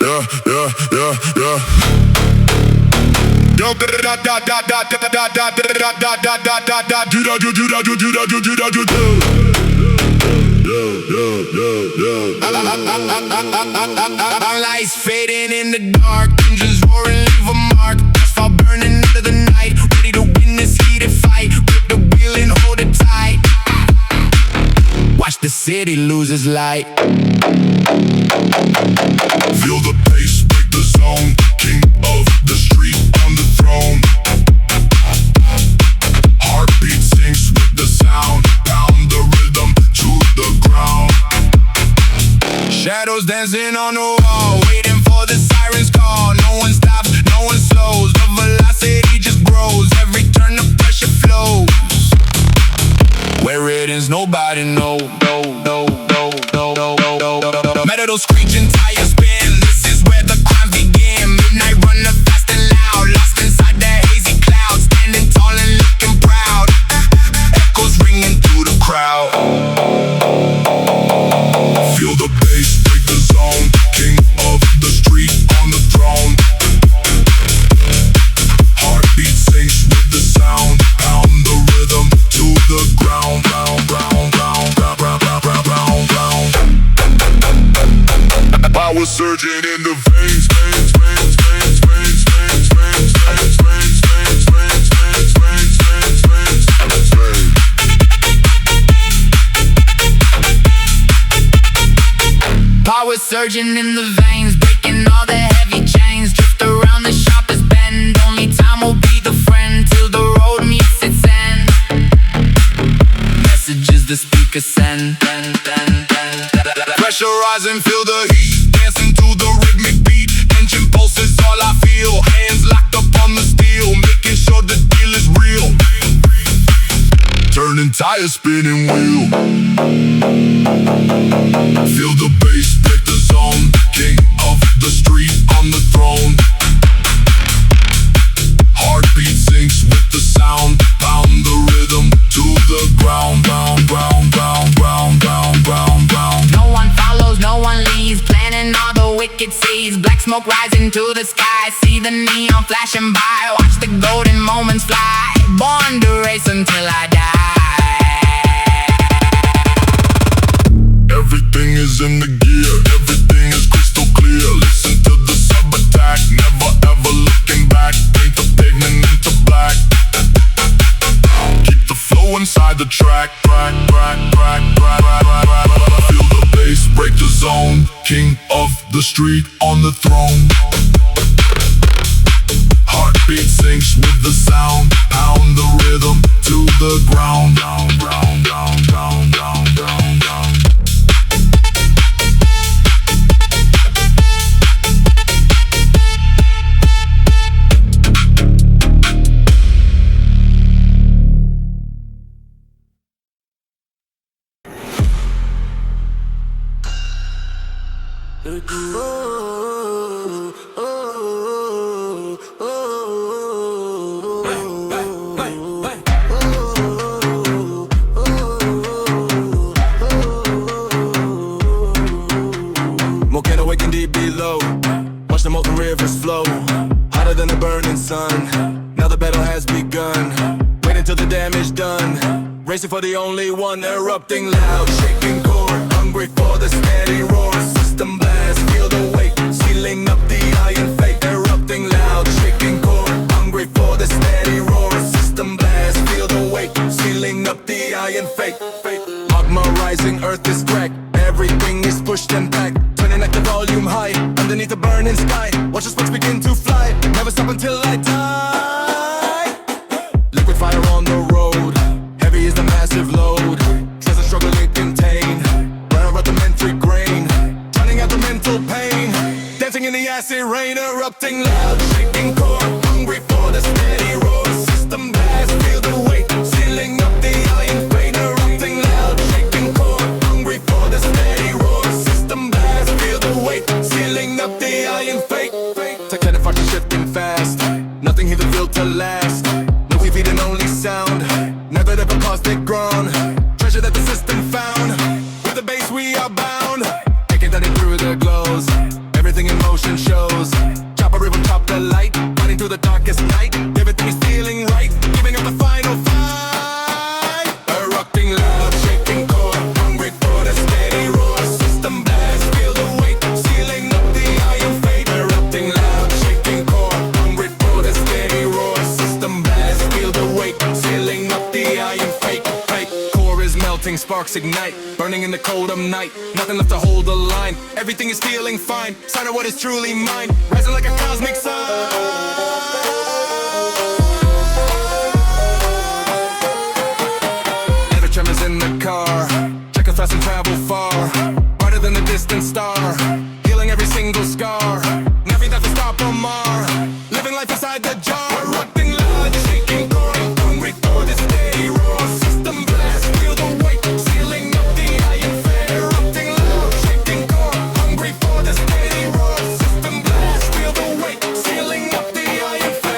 yeah, yeah, yeah, yeah. Yo, da da da da da da da da da da da da da da da do da do da do da do da do do. Lights fading in the dark, engines roaring, leave a mark. Asphalt burning into the night, ready to win this heated fight. Grip the wheel and hold it tight. Watch the city lose its light. Feel the bass break the zone. King of the street on the throne. Heartbeat syncs with the sound. Pound the rhythm to the ground. Shadows dancing on the wall, waiting for the siren's call. No one stops, no one slows. The velocity just grows. Every turn the pressure flows. Where it is, nobody knows. Metal screeching, tires spin. This is where the crimes begin. Midnight runner fast and loud, lost inside the hazy cloud. Standing tall and looking proud. Echoes ringing through the crowd. Feel the bass break the zone. King of the street on the throne. Heartbeat syncs with the sound. Pound the rhythm to the ground. Power surging in the veins. Power surging in the veins, breaking all the heavy chains. Drift around the sharpest bend. Only time will be the friend till the road meets its end. Messages the speaker send. Pressure rising, feel the heat. Dancing to the rhythmic beat. Engine pulses all I feel. Hands locked up on the steel, making sure the deal is real. Turning tires, spinning wheel. Feel the bass break the zone. King of the street on the throne. Heartbeat syncs with the sound. Pound the rhythm to the ground. No one follows, no one leads. Planning all the wicked seeds. Black smoke rising to the sky. See the neon flashing by. Watch the golden moments fly. Born to race until I die. Everything is in the gear. Everything is crystal clear. Listen to the sub-attack. Never ever looking back. Paint the pavement into black. Keep the flow inside the track. Feel the bass break the zone. King of the street on the throne. Heartbeat syncs with the sound. Pound the rhythm to the ground. Watch the molten rivers flow, hotter than the burning sun. Now the battle has begun. Wait until the damage done. Racing for the only one, erupting loud, shaking core, hungry for the steady roar. System blast, feel the weight, sealing up the iron fate. Erupting loud, shaking core, hungry for the steady roar. System blast, feel the weight, sealing up the iron fate. Magma rising, earth is cracked. Everything is pushed and packed. Turning like the volume high, underneath the burning sky. Watch the sparks begin to fly. Never stop until I die. Liquid fire on the road. Heavy is the massive load. Stress and struggle it contain. Burn out the mental grain. Drowning out the mental pain. Dancing in the acid rain. Erupting loud, shaking core. Hungry for the steady roar. System blast, feel the weight. Sealing up the iron fate. Erupting loud, shaking core. Hungry for the steady roar. System blast, feel the weight. Sealing up the iron fate. Titanic fucking shifting fast. Nothing hitherto built to last. No defeating only sound. Never ever caused it ground. Treasure that the system found. With the bass we are bound. Taking that through the glows. Everything in motion shows. Chop a ribbon, chop the light, fighting through the darkest night. Everything is feeling right, giving up the final fight. Erupting loud, shaking core, hungry for the steady roar. System blast, feel the weight, sealing up the iron fate. Erupting loud, shaking core, hungry for the steady roar. System blast, feel the weight, sealing up the iron fate. Core is melting, sparks ignite, burning in the cold of night. Nothing left to hold the line, everything is feeling fine. Sign of what is truly mine, rising like a cosmic sun. Tremors in the car, check us fast and travel far, brighter than the distant star, healing every single scar, nothing that can stop them are, living life inside the jar. Erupting loud, shaking core, hungry for this steady roar. System blast, feel the weight, sealing up the iron fate. Erupting loud, shaking core, hungry for this steady roar. System blast, feel the weight, sealing up the iron fate.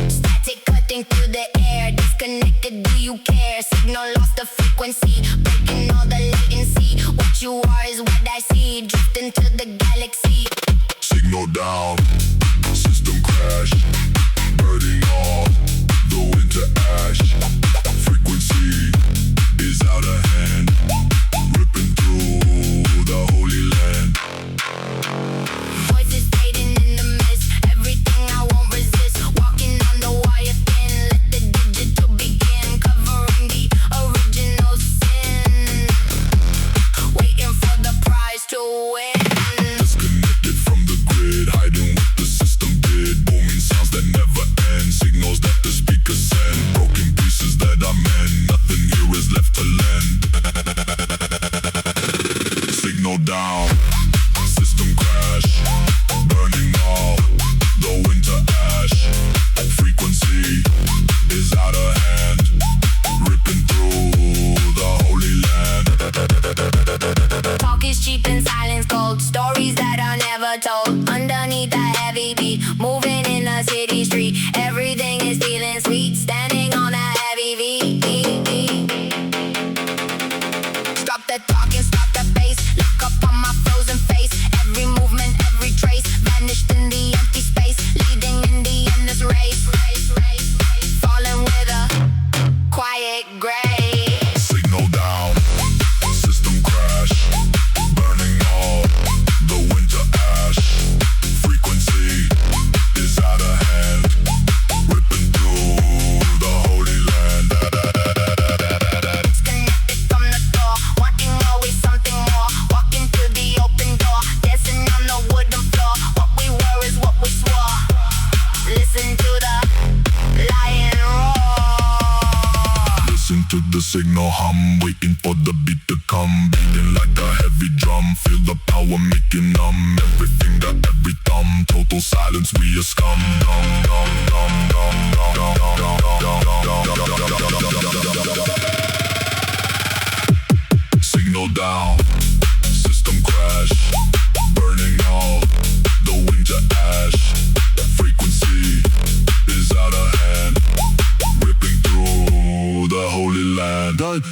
Static cutting through the air, disconnected, do you care? Signal lost the frequency, breaking all the latency. What you are is what I see, drifting to the galaxy. Signal down, system crash, burning all, go into ash. Frequency is out of hand, ripping through the holy land. Voices fading in the mist, everything I won't resist. Walking on the wire thin, let the digital begin. Covering the original sin, waiting for the prize to win. Disconnected from the grid, hiding what the system did. Booming sounds that never end, signals that the speakers send. Broken pieces that are mend, nothing here is left to lend. Signal down, system crash, burning all, go into ash. Frequency is out of hand, ripping through the holy land. Talk is cheap and silence cold, stories that are never told. Underneath the heavy beat, moving in the city street. Everything is feeling sweet, standing on a heavy V. Stop the talk and stop the bass. Look up on my frozen face. Every movement, every trace, vanished in the empty space, leading in the endless race. Falling with a quiet grace. Signal down, system crash, burning all, go into ash. Frequency is out of hand, ripping through the holy land. Disconnected from the door, wanting always something more. Walking through the open door, dancing on the wooden floor. What we were is what we swore. Listen to the lion roar. Listen to the signal hum, waiting for the beat to come. Beating like a heavy drum, feel the power making numb. Everything to every thumb, total silence, we are scum. Signal down, system crash, burning all, go into ash. Frequency is out of hand, ripping through the holy land. Done.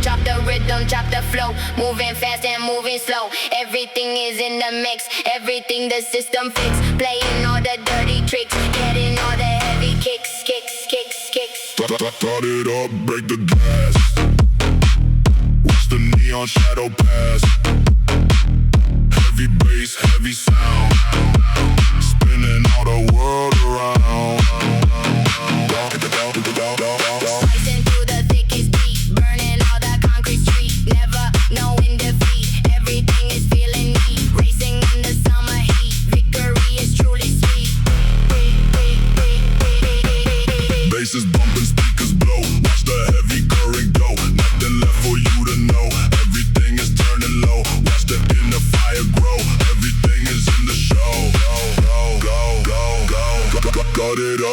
Chop the rhythm, chop the flow, moving fast and moving slow. Everything is in the mix, everything the system fix. Playing all the dirty tricks, getting all the heavy kicks. Start it up, break the glass. Watch the neon shadow pass. Heavy bass, heavy sound, spinning all the world around. Slicing through the thickest beat, burning all the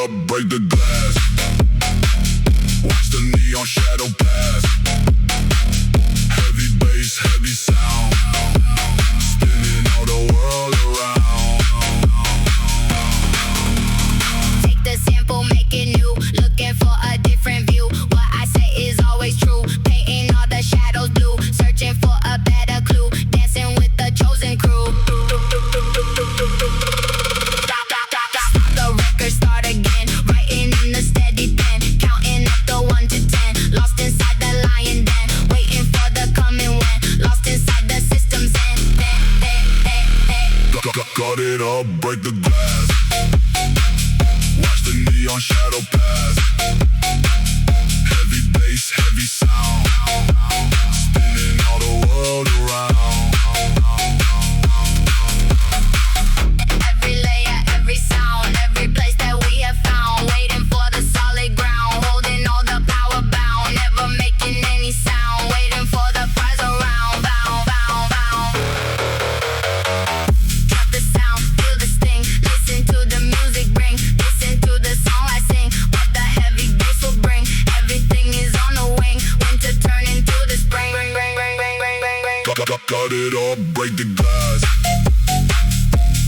up, break the glass. Watch the neon shadow pass. Heavy bass, heavy sound, spinning all the world around. Take the sample, make it new. Looking for a different view. What I say is always true. Painting all the shadows blue. Searching for a better clue. Dancing with the chosen crew. Stop the record, start again. Writing in the steady pen. Counting up the 1 to 10. Lost inside the lion den. Waiting for the coming when. Lost inside the system's end. Got it up, break the glass. Watch the neon shadow pass. Heavy bass, heavy sound, spinning all the world around. Every layer, every sound, every place that we have found. Waiting for the solid ground, holding all the power bound. Never making any sound, waiting for the prize around. Bound, bound, bound. Drop the sound, feel the sting. Listen to the music ring. Listen to the song I sing. What the heavy bass will bring. Everything is on the wing. Winter turn into the spring. Got it up, break the glass.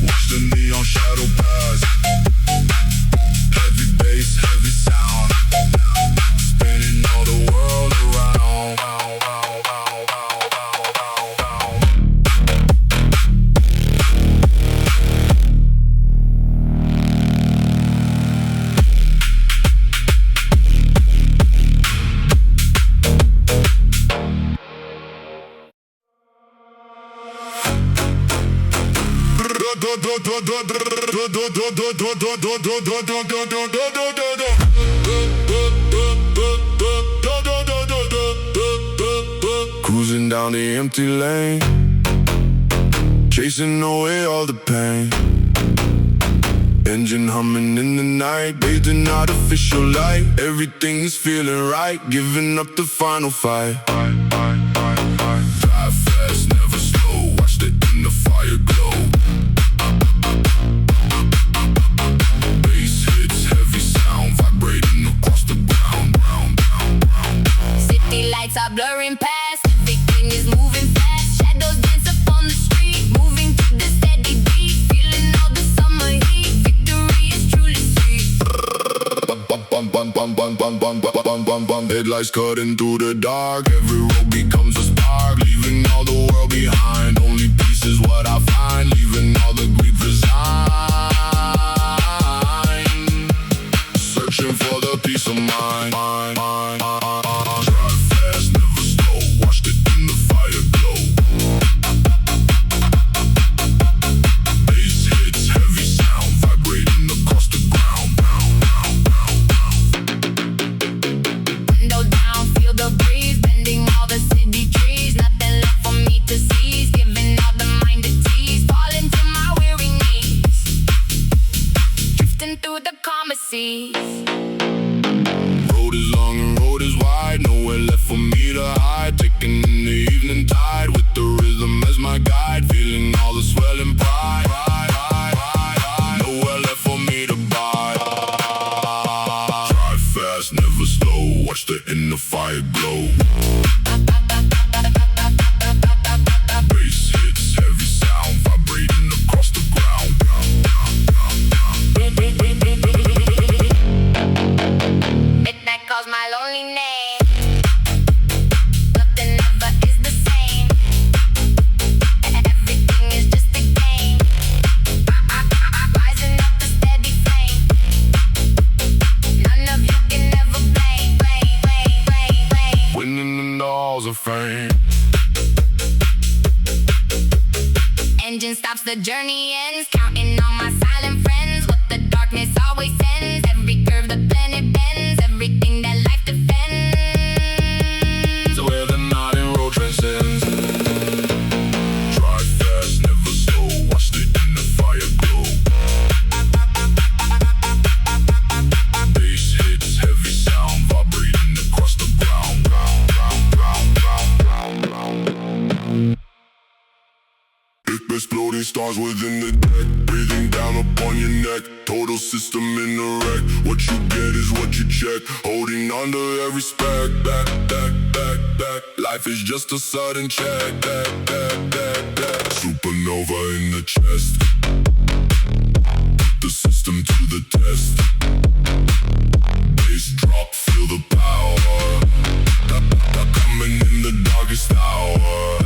Watch the neon shadow pass. Heavy bass, heavy sound, spinning all the world around. Cruising down the empty lane, chasing away all the pain. Engine humming in the night, bathed in artificial light. Everything's feeling right, giving up the final fight. Drive fast, never slow, watch the inner fire glow. Bass hits, heavy sound, vibrating across the ground. City lights are blurring past. Everything is moving fast. Shadows dance up on the street, moving to the steady beat. Feeling all the summer heat. Victory is truly sweet. Headlights cutting through the dark. Every road becomes a spark, leaving all the world behind. Only peace is what I find, leaving all the grief resigned. Searching for the peace of mind. Drive fast, never slow, watch the inner fire glow. Bass hits, heavy sound, vibrating across the ground. Window down, feel the breeze, bending all the city trees. Nothing left for me to seize, giving all the mind a tease. Falling to my weary knees, drifting through the calmer seas. Road is long and road is wide, nowhere left for me to hide. Taking in the evening tide with the rhythm as my guide, feeling all the swelling pride. Nowhere left for me to bide. Drive fast, never slow, watch the inner fire glow. Bass hits, heavy sound, vibrating across the ground. Midnight calls my lonely name. Nothing ever is the same. Everything is just a game. Rising up the steady flame. None of you can ever blame. Winning in the halls of fame. Engine stops, the journey ends. Counting on my silent friends. What the darkness always sends. Every curve the planet bends. Everything that life defends. So where the night and road transcends. Drive fast, never slow, watch the inner fire glow. Bass hits, heavy sound, vibrating across the ground. Big exploding stars within the deck, breathing down upon your neck. Total system in a wreck. What you get is what you check. Holding on to every spec. Back. Life is just a sudden check. Back. Supernova in the chest. Put the system to the test. Bass drop, feel the power. Coming in the darkest hour.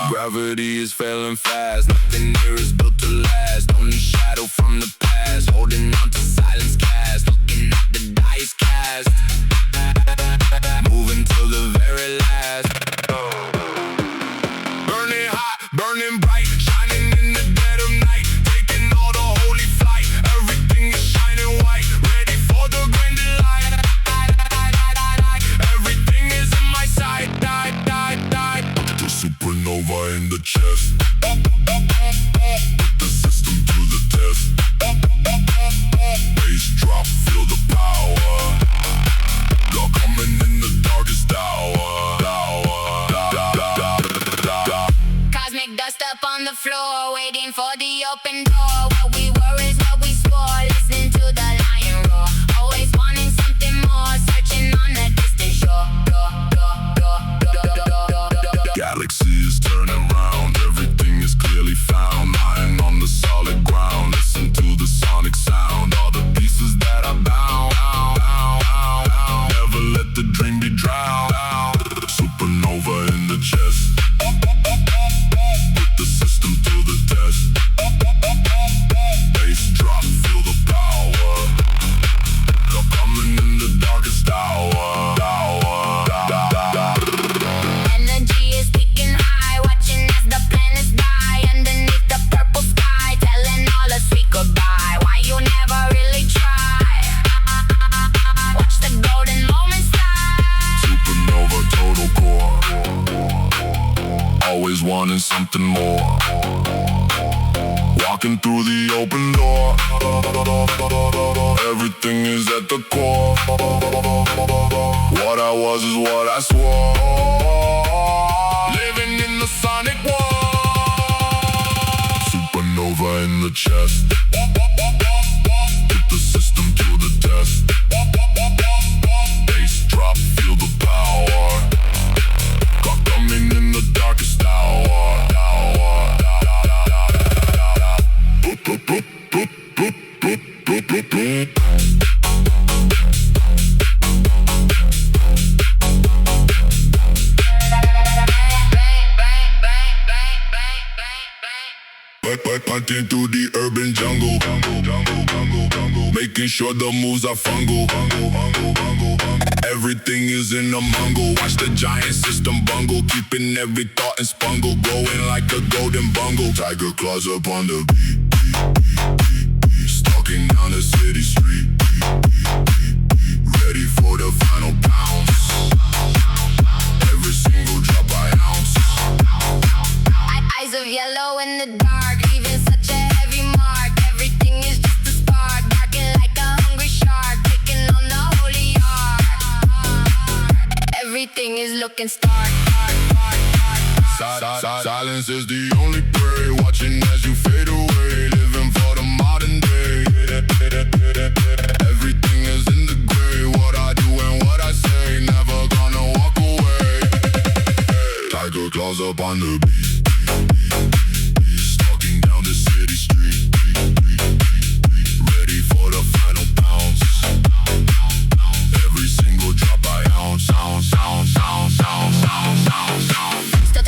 Gravity is failing fast. Nothing here is built to last. Only shadow from the past. Holding on to silence cast. Looking at the dice cast. Moving till the very last. Burning hot, burning bright. Shining in the dead of night. Taking all the holy flight. Everything is shining white. Ready for the grand delight. Everything is in my sight. The supernova in the chest. Put the system to the test. Bass drop, feel the power. You're coming in the darkest hour. Cosmic dust up on the floor, waiting for the open door. What we were is what we swore, listening to the lion roar. Always wanting something more, searching on the distant shore. Galaxies turning round, everything is clearly found. Lying on the solid ground, listen to the sonic sound. All the pieces that are bound. Never let the dream be drowned. Supernova in the chest. Put the system to the test. Bass drop, feel the power. You're coming in the darkest hour. Energy is peaking high, watching as the planets die. Underneath the purple sky, telling all us we goodbye. Why you never really try? Watch the golden moments fly. Supernova, total core. Always wanting something more. Walking through the open door. Everything is at the core. What I was is what I swore. Living in the sonic war. Supernova in the chest. Put the system to the test. Bass drop, feel the power. Got coming in the darkest hour. Hunting through the urban jungle. Making sure the moves are fungal. Everything is in a mungle. Watch the giant system bungle. Keeping every thought in spungle. Growing like a golden bungle. Tiger claws up on the beat. Stalking down the city street. Ready for the final pounce. Every single drop by ounce. Eyes of yellow in the dark, leaving such a heavy mark. Everything is just a spark, barking like a hungry shark, taking on the holy ark. Everything is looking stark. Silence is the only prey. Watching as you fade away. Living for the modern day. Everything is in the gray. What I do and what I say. Never gonna walk away. Tiger claws up on the beat. Stalking down the city street. Ready for the final bounce. Every single drop by ounce.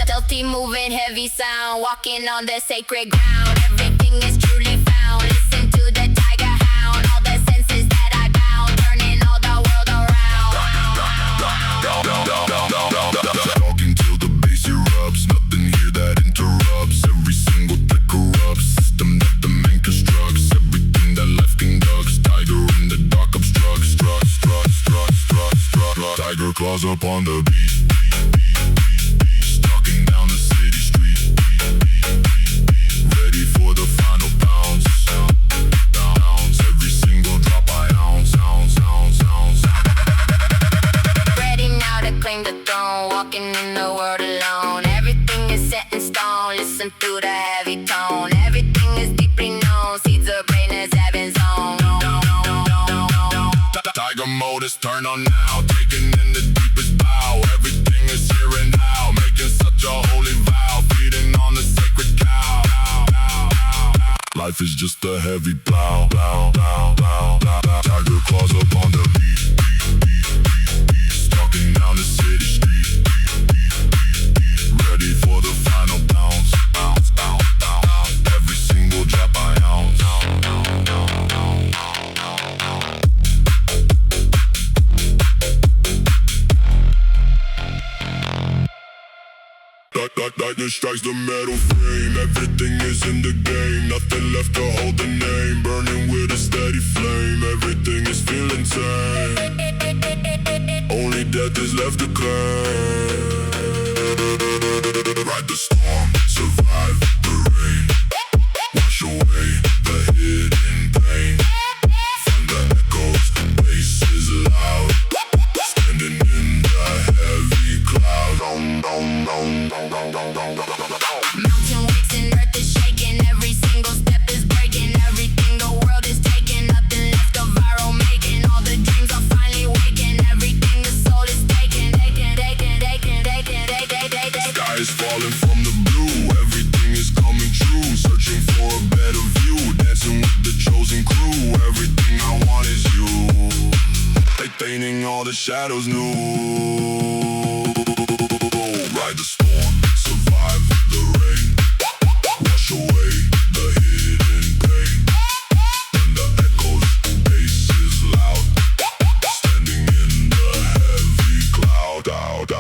Stealthy moving, heavy sound, walking on the sacred ground. Everything is truly found. Listen to the tiger hound. All the senses that I bound, turning all the world around. Talking till the bass erupts. Nothing here that interrupts. Every single that corrupts. System that the man constructs. Everything that life conducts. Tiger in the dark obstructs. Tiger claws up on the beat. Stalking down the city street. Ready for the final bounce. Every single drop by ounce. Ready now to claim the throne, walking in the world alone. Everything is set in stone. the heavy plow. Tiger claws up on the beat. Stalking down the city street. Ready for the final bounce. Every single drop I ounce. Lightning strikes the metal frame. Everything is in the game. Nothing left to hold the name. Burning with a steady flame. Everything is feeling tame. Only death is left to claim. Ride the storm, survive the rain. Wash away the hidden pain. From the echoes, bass is loud. Standing in the heavy cloud. Mountain wakes and earth is shaking. Every single step is breaking. Everything the world is taking. Nothing left of viral making. All the dreams are finally waking. Everything the soul is taking. Sky is falling from the blue. Everything is coming true. Searching for a better view. Dancing with the chosen crew. Everything I want is you. They painting all the shadows new. Ride the storm, survive the rain. Wash away the hidden pain. And the echoes, bass is loud. Standing in the heavy cloud.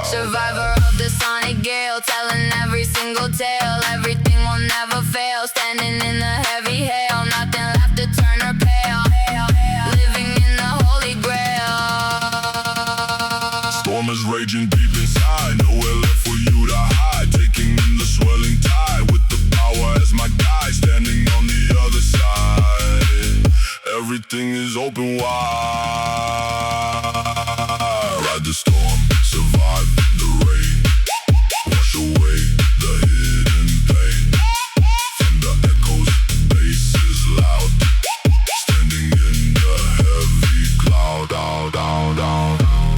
Survivor of the sonic gale, telling every single tale. Everything will never fail. Standing in the heavy hail. Nothing left to turn her pale. Living in the holy grail. Storm is raging deep inside. Nowhere left for you to hide. Taking in the swelling tide. With the power as my guide. Standing on the other side. Everything is open wide. Ride the storm, survive the rain. Wash away the hidden pain. From the echoes, bass is loud. Standing in the heavy cloud.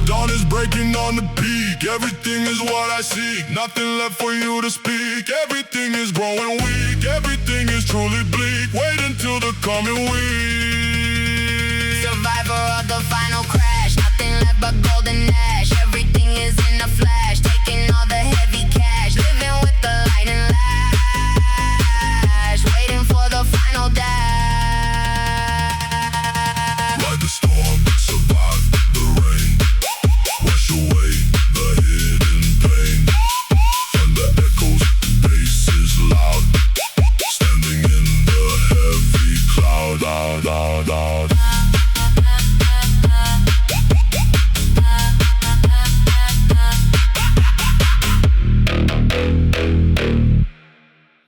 Dawn is breaking on the peak. Everything is what I seek. Nothing left for you to speak. Everything is growing weak. Everything is truly bleak. Wait until the coming week. Survivor of the final crash. Nothing left but golden ash. Everything is in a flash. Taking all the heavy cash. Living with the light and lash. Waiting for the final dash. Ride the storm, survive the rain. Wash away the hidden pain. And the echoes, bass is loud. Standing in the heavy cloud.